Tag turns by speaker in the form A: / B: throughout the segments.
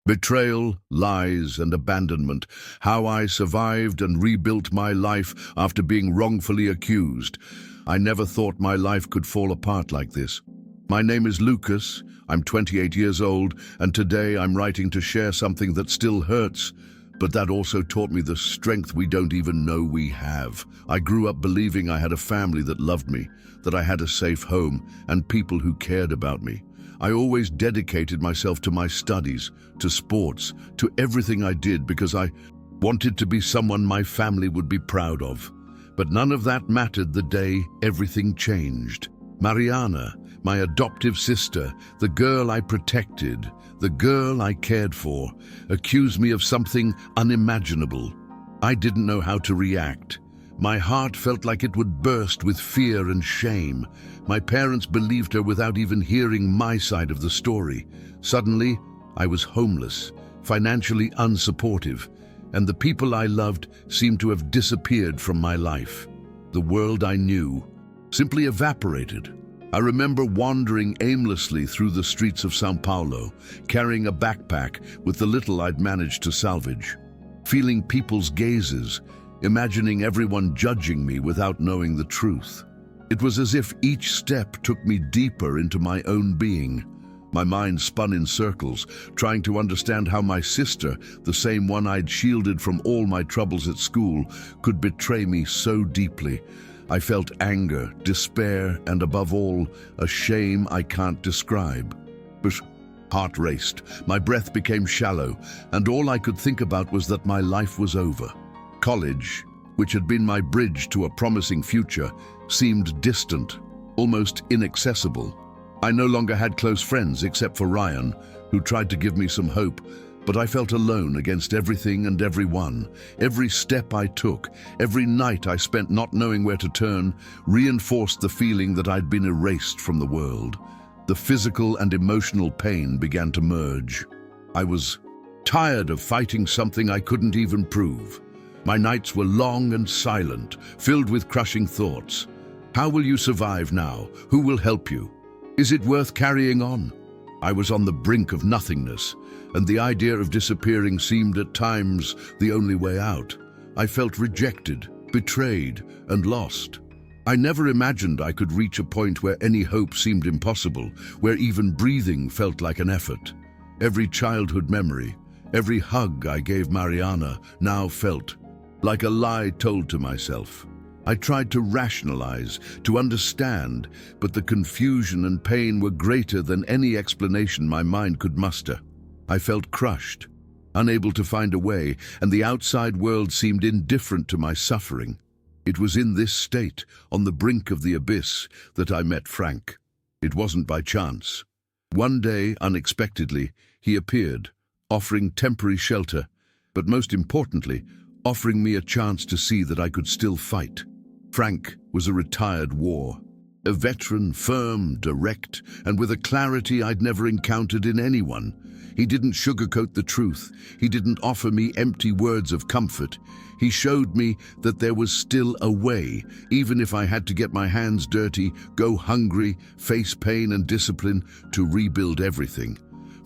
A: Betrayal, lies, and abandonment. How I survived and rebuilt my life after being wrongfully accused. I never thought my life could fall apart like this. My name is Lucas, I'm 28 years old, and today I'm writing to share something that still hurts, but that also taught me the strength we don't even know we have. I grew up believing I had a family that loved me, that I had a safe home, and people who cared about me. I always dedicated myself to my studies, to sports, to everything I did because I wanted to be someone my family would be proud of. But none of that mattered the day everything changed. Mariana, my adoptive sister, the girl I protected, the girl I cared for, accused me of something unimaginable. I didn't know how to react. My heart felt like it would burst with fear and shame. My parents believed her without even hearing my side of the story. Suddenly, I was homeless, financially unsupportive, and the people I loved seemed to have disappeared from my life. The world I knew simply evaporated. I remember wandering aimlessly through the streets of São Paulo, carrying a backpack with the little I'd managed to salvage, feeling people's gazes, imagining everyone judging me without knowing the truth. It was as if each step took me deeper into my own being. My mind spun in circles, trying to understand how my sister, the same one I'd shielded from all my troubles at school, could betray me so deeply. I felt anger, despair, and above all, a shame I can't describe. But heart raced, my breath became shallow, and all I could think about was that my life was over. College, which had been my bridge to a promising future, seemed distant, almost inaccessible. I no longer had close friends except for Ryan, who tried to give me some hope, but I felt alone against everything and everyone. Every step I took, every night I spent not knowing where to turn, reinforced the feeling that I'd been erased from the world. The physical and emotional pain began to merge. I was tired of fighting something I couldn't even prove. My nights were long and silent, filled with crushing thoughts. How will you survive now? Who will help you? Is it worth carrying on? I was on the brink of nothingness, and the idea of disappearing seemed at times the only way out. I felt rejected, betrayed, and lost. I never imagined I could reach a point where any hope seemed impossible, where even breathing felt like an effort. Every childhood memory, every hug I gave Mariana now felt like a lie told to myself. I tried to rationalize, to understand, but the confusion and pain were greater than any explanation my mind could muster. I felt crushed, unable to find a way, and the outside world seemed indifferent to my suffering. It was in this state, on the brink of the abyss, that I met Frank. It wasn't by chance. One day, unexpectedly, he appeared, offering temporary shelter, but most importantly, offering me a chance to see that I could still fight. Frank was a retired war, a veteran, firm, direct, and with a clarity I'd never encountered in anyone. He didn't sugarcoat the truth. He didn't offer me empty words of comfort. He showed me that there was still a way, even if I had to get my hands dirty, go hungry, face pain and discipline to rebuild everything.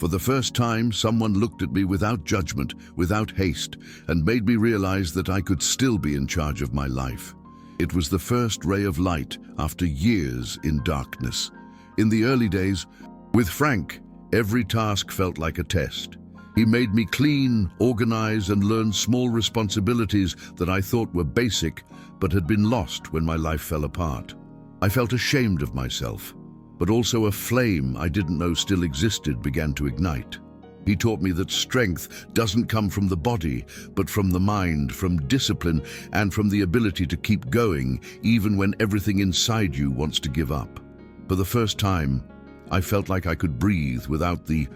A: For the first time, someone looked at me without judgment, without haste, and made me realize that I could still be in charge of my life. It was the first ray of light after years in darkness. In the early days, with Frank, every task felt like a test. He made me clean, organize, and learn small responsibilities that I thought were basic, but had been lost when my life fell apart. I felt ashamed of myself, but also a flame I didn't know still existed began to ignite. He taught me that strength doesn't come from the body, but from the mind, from discipline, and from the ability to keep going, even when everything inside you wants to give up. For the first time, I felt like I could breathe without the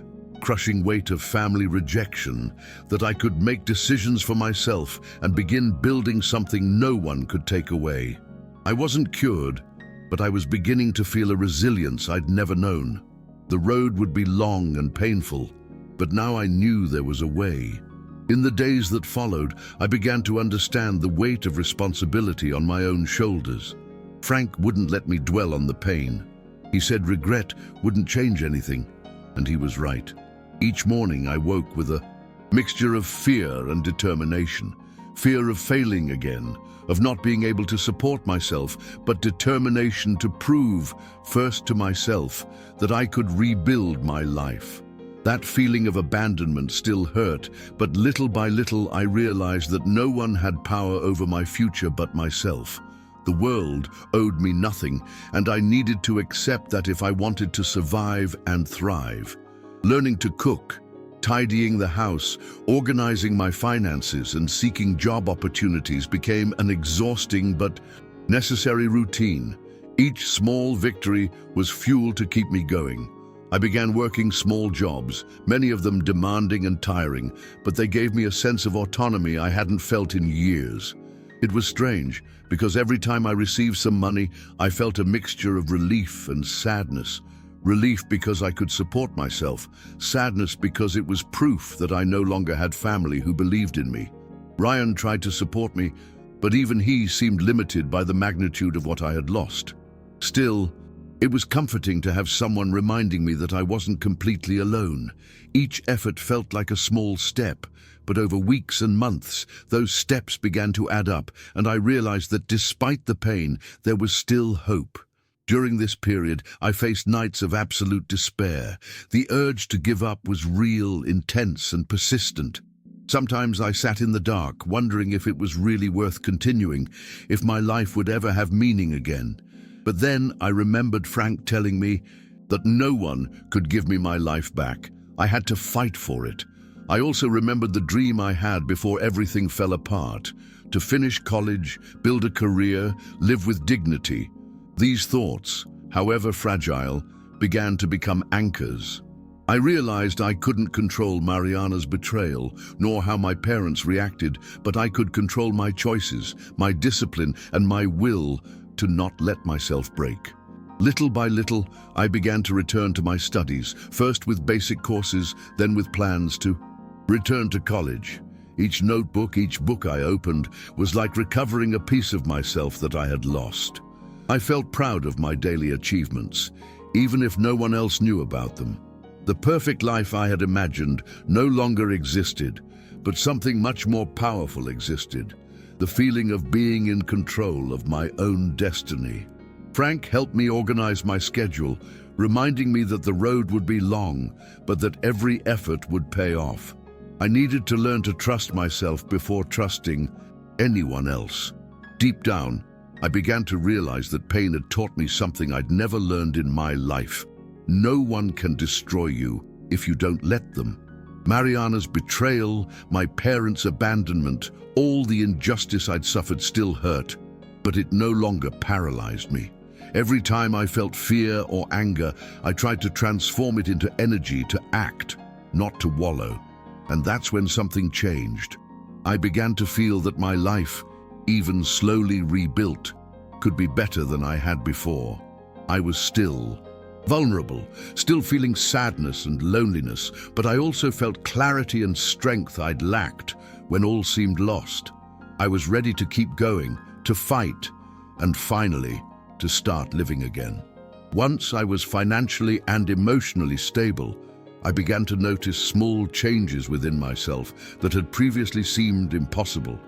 A: crushing weight of family rejection, that I could make decisions for myself and begin building something no one could take away. I wasn't cured, but I was beginning to feel a resilience I'd never known. The road would be long and painful, but now I knew there was a way. In the days that followed, I began to understand the weight of responsibility on my own shoulders. Frank wouldn't let me dwell on the pain. He said regret wouldn't change anything, and he was right. Each morning I woke with a mixture of fear and determination. Fear of failing again, of not being able to support myself, but determination to prove, first to myself, that I could rebuild my life. That feeling of abandonment still hurt, but little by little I realized that no one had power over my future but myself. The world owed me nothing, and I needed to accept that if I wanted to survive and thrive. Learning to cook, tidying the house, organizing my finances, and seeking job opportunities became an exhausting but necessary routine. Each small victory was fuel to keep me going. I began working small jobs, many of them demanding and tiring, but they gave me a sense of autonomy I hadn't felt in years. It was strange, because every time I received some money, I felt a mixture of relief and sadness. Relief because I could support myself, sadness because it was proof that I no longer had family who believed in me. Ryan tried to support me, but even he seemed limited by the magnitude of what I had lost. Still, it was comforting to have someone reminding me that I wasn't completely alone. Each effort felt like a small step, but over weeks and months, those steps began to add up, and I realized that despite the pain, there was still hope. During this period, I faced nights of absolute despair. The urge to give up was real, intense, and persistent. Sometimes I sat in the dark, wondering if it was really worth continuing, if my life would ever have meaning again. But then I remembered Frank telling me that no one could give me my life back. I had to fight for it. I also remembered the dream I had before everything fell apart, to finish college, build a career, live with dignity. These thoughts, however fragile, began to become anchors. I realized I couldn't control Mariana's betrayal, nor how my parents reacted, but I could control my choices, my discipline, and my will to not let myself break. Little by little, I began to return to my studies, first with basic courses, then with plans to return to college. Each notebook, each book I opened was like recovering a piece of myself that I had lost. I felt proud of my daily achievements, even if no one else knew about them. The perfect life I had imagined no longer existed, but something much more powerful existed. The feeling of being in control of my own destiny. Frank helped me organize my schedule, reminding me that the road would be long, but that every effort would pay off. I needed to learn to trust myself before trusting anyone else. Deep down, I began to realize that pain had taught me something I'd never learned in my life. No one can destroy you if you don't let them. Mariana's betrayal, my parents' abandonment, all the injustice I'd suffered still hurt, but it no longer paralyzed me. Every time I felt fear or anger, I tried to transform it into energy to act, not to wallow. And that's when something changed. I began to feel that my life, even slowly rebuilt, could be better than I had before. I was still vulnerable, still feeling sadness and loneliness, but I also felt clarity and strength I'd lacked when all seemed lost. I was ready to keep going, to fight, and finally, to start living again. Once I was financially and emotionally stable, I began to notice small changes within myself that had previously seemed impossible.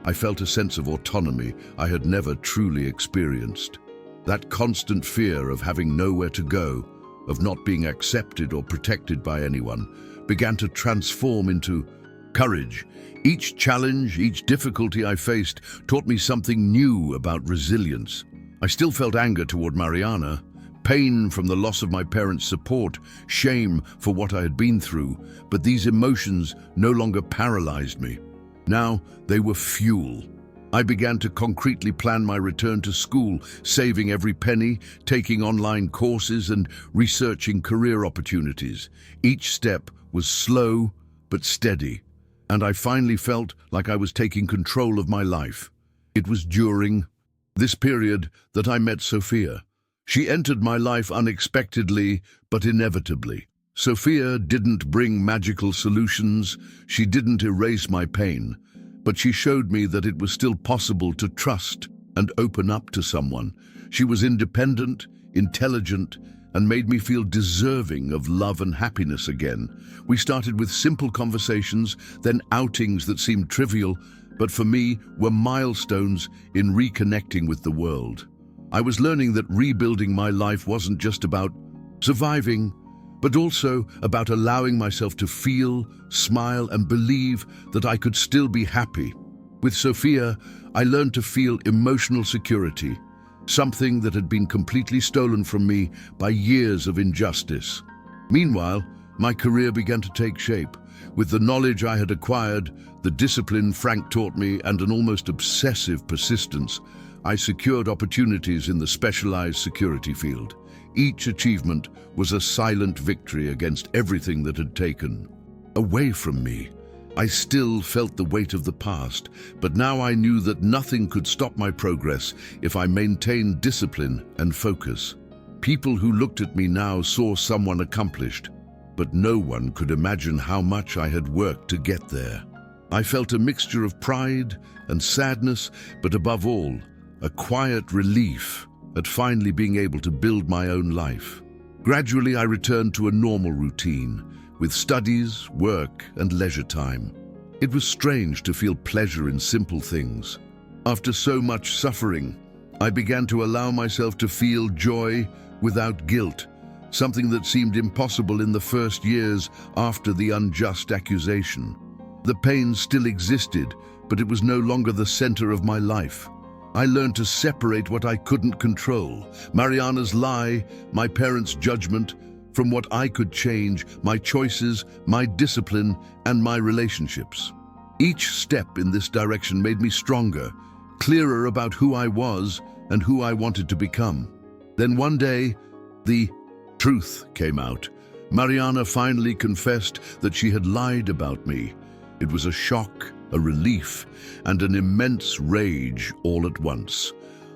A: I felt a sense of autonomy I had never truly experienced. That constant fear of having nowhere to go, of not being accepted or protected by anyone, began to transform into courage. Each challenge, each difficulty I faced taught me something new about resilience. I still felt anger toward Mariana, pain from the loss of my parents' support, shame for what I had been through, but these emotions no longer paralyzed me. Now they were fuel. I began to concretely plan my return to school, saving every penny, taking online courses, and researching career opportunities. Each step was slow but steady, and I finally felt like I was taking control of my life. It was during this period that I met Sophia. She entered my life unexpectedly but inevitably. Sophia didn't bring magical solutions, she didn't erase my pain, but she showed me that it was still possible to trust and open up to someone. She was independent, intelligent, and made me feel deserving of love and happiness again. We started with simple conversations, then outings that seemed trivial, but for me were milestones in reconnecting with the world. I was learning that rebuilding my life wasn't just about surviving, but also about allowing myself to feel, smile, and believe that I could still be happy. With Sophia, I learned to feel emotional security, something that had been completely stolen from me by years of injustice. Meanwhile, my career began to take shape. With the knowledge I had acquired, the discipline Frank taught me, and an almost obsessive persistence, I secured opportunities in the specialized security field. Each achievement was a silent victory against everything that had taken away from me. I still felt the weight of the past, but now I knew that nothing could stop my progress if I maintained discipline and focus. People who looked at me now saw someone accomplished, but no one could imagine how much I had worked to get there. I felt a mixture of pride and sadness, but above all, a quiet relief at finally being able to build my own life. Gradually, I returned to a normal routine, with studies, work, and leisure time. It was strange to feel pleasure in simple things. After so much suffering, I began to allow myself to feel joy without guilt, something that seemed impossible in the first years after the unjust accusation. The pain still existed, but it was no longer the center of my life. I learned to separate what I couldn't control, Mariana's lie, my parents' judgment, from what I could change, my choices, my discipline, and my relationships. Each step in this direction made me stronger, clearer about who I was and who I wanted to become. Then one day, the truth came out. Mariana finally confessed that she had lied about me. It was a shock, a relief, and an immense rage all at once.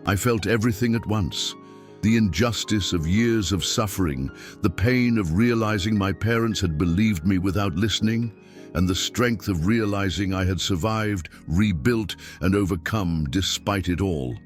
A: I felt everything at once. The injustice of years of suffering, the pain of realizing my parents had believed me without listening, and the strength of realizing I had survived, rebuilt, and overcome despite it all.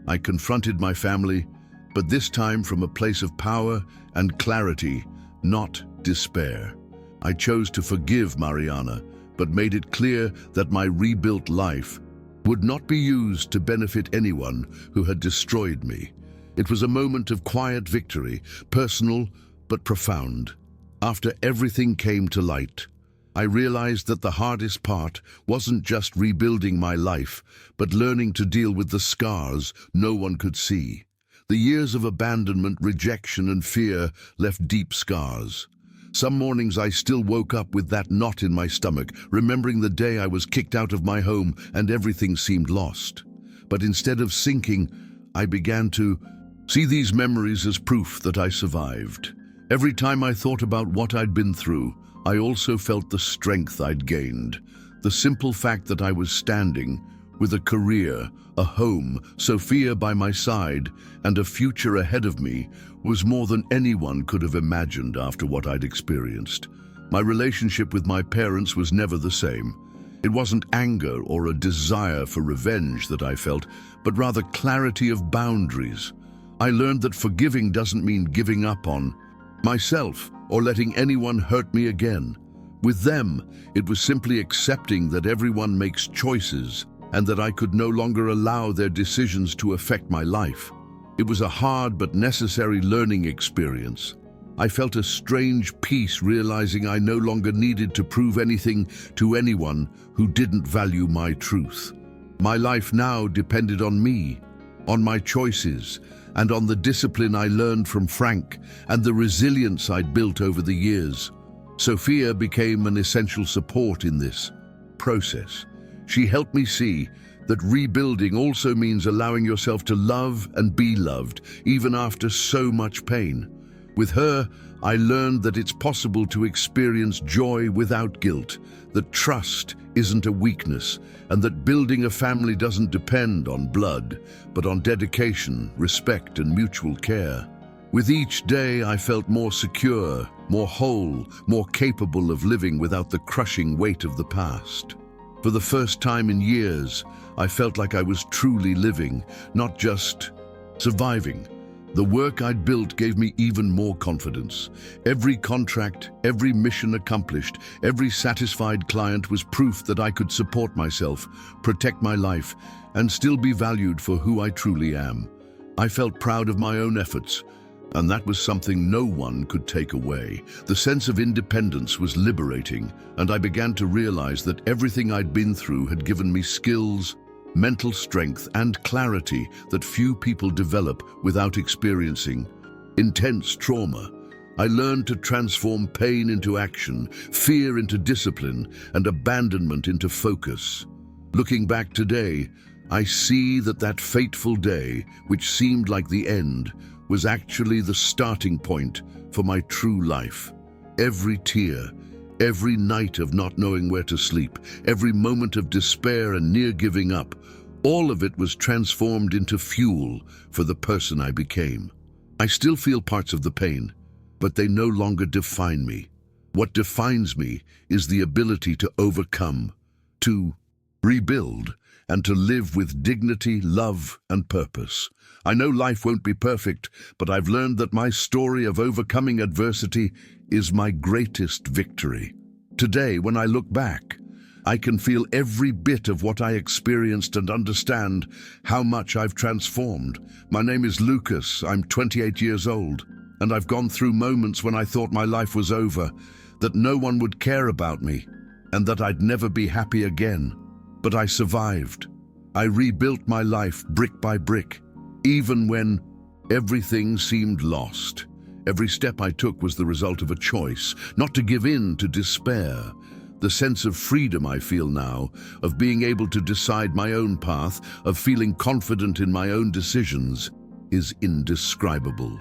A: I confronted my family, but this time from a place of power and clarity, not despair. I chose to forgive Mariana, but made it clear that my rebuilt life would not be used to benefit anyone who had destroyed me. It was a moment of quiet victory, personal but profound. After everything came to light, I realized that the hardest part wasn't just rebuilding my life, but learning to deal with the scars no one could see. The years of abandonment, rejection, and fear left deep scars. Some mornings I still woke up with that knot in my stomach, remembering the day I was kicked out of my home and everything seemed lost. But instead of sinking, I began to see these memories as proof that I survived. Every time I thought about what I'd been through, I also felt the strength I'd gained. The simple fact that I was standing, with a career, a home, Sophia by my side, and a future ahead of me, was more than anyone could have imagined after what I'd experienced. My relationship with my parents was never the same. It wasn't anger or a desire for revenge that I felt, but rather clarity of boundaries. I learned that forgiving doesn't mean giving up on myself or letting anyone hurt me again. With them, it was simply accepting that everyone makes choices and that I could no longer allow their decisions to affect my life. It was a hard but necessary learning experience. I felt a strange peace realizing I no longer needed to prove anything to anyone who didn't value my truth. My life now depended on me, on my choices, and on the discipline I learned from Frank and the resilience I'd built over the years. Sophia became an essential support in this process. She helped me see that rebuilding also means allowing yourself to love and be loved, even after so much pain. With her, I learned that it's possible to experience joy without guilt, that trust isn't a weakness, and that building a family doesn't depend on blood, but on dedication, respect, and mutual care. With each day, I felt more secure, more whole, more capable of living without the crushing weight of the past. For the first time in years, I felt like I was truly living, not just surviving. The work I'd built gave me even more confidence. Every contract, every mission accomplished, every satisfied client was proof that I could support myself, protect my life, and still be valued for who I truly am. I felt proud of my own efforts, and that was something no one could take away. The sense of independence was liberating, and I began to realize that everything I'd been through had given me skills, mental strength, and clarity that few people develop without experiencing intense trauma. I learned to transform pain into action, fear into discipline, and abandonment into focus. Looking back today, I see that fateful day, which seemed like the end, was actually the starting point for my true life. Every tear, every night of not knowing where to sleep, every moment of despair and near giving up, all of it was transformed into fuel for the person I became. I still feel parts of the pain, but they no longer define me. What defines me is the ability to overcome, to rebuild, and to live with dignity, love, and purpose. I know life won't be perfect, but I've learned that my story of overcoming adversity is my greatest victory. Today, when I look back, I can feel every bit of what I experienced and understand how much I've transformed. My name is Lucas, I'm 28 years old, and I've gone through moments when I thought my life was over, that no one would care about me, and that I'd never be happy again. But I survived. I rebuilt my life brick by brick, even when everything seemed lost. Every step I took was the result of a choice, not to give in to despair. The sense of freedom I feel now, of being able to decide my own path, of feeling confident in my own decisions, is indescribable.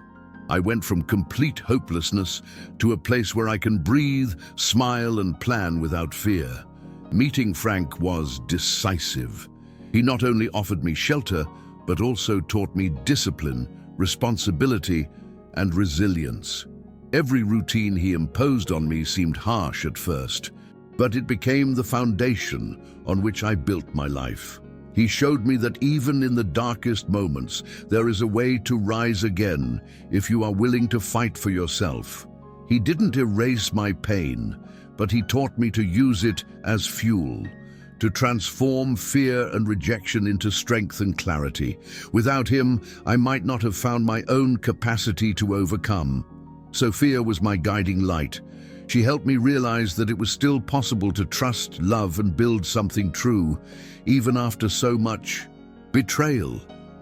A: I went from complete hopelessness to a place where I can breathe, smile, and plan without fear. Meeting Frank was decisive. He not only offered me shelter, but also taught me discipline, responsibility, and resilience. Every routine he imposed on me seemed harsh at first, but it became the foundation on which I built my life. He showed me that even in the darkest moments, there is a way to rise again if you are willing to fight for yourself. He didn't erase my pain, but he taught me to use it as fuel, to transform fear and rejection into strength and clarity. Without him, I might not have found my own capacity to overcome. Sophia was my guiding light. She helped me realize that it was still possible to trust, love, and build something true, even after so much betrayal.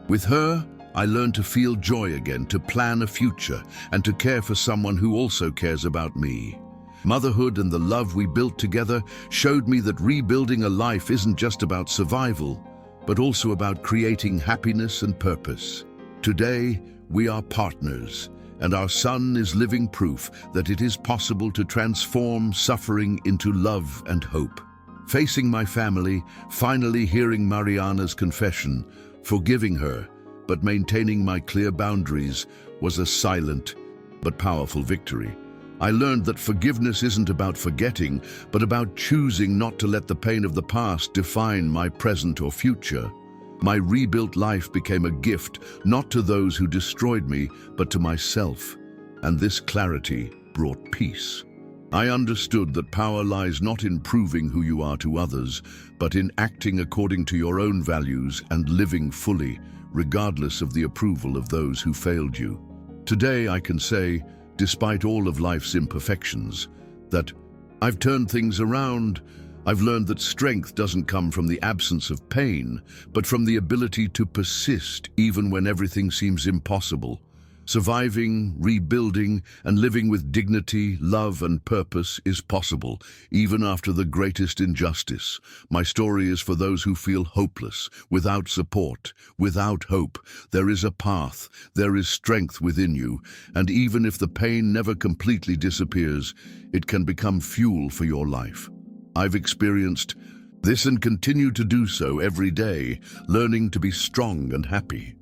A: With her, I learned to feel joy again, to plan a future, and to care for someone who also cares about me. Motherhood and the love we built together showed me that rebuilding a life isn't just about survival, but also about creating happiness and purpose. Today, we are partners, and our son is living proof that it is possible to transform suffering into love and hope. Facing my family, finally hearing Mariana's confession, forgiving her, but maintaining my clear boundaries, was a silent but powerful victory. I learned that forgiveness isn't about forgetting, but about choosing not to let the pain of the past define my present or future. My rebuilt life became a gift, not to those who destroyed me, but to myself. And this clarity brought peace. I understood that power lies not in proving who you are to others, but in acting according to your own values and living fully, regardless of the approval of those who failed you. Today I can say, despite all of life's imperfections, that I've turned things around. I've learned that strength doesn't come from the absence of pain, but from the ability to persist even when everything seems impossible. Surviving, rebuilding, and living with dignity, love, and purpose is possible, even after the greatest injustice. My story is for those who feel hopeless, without support, without hope. There is a path, there is strength within you, and even if the pain never completely disappears, it can become fuel for your life. I've experienced this and continue to do so every day, learning to be strong and happy.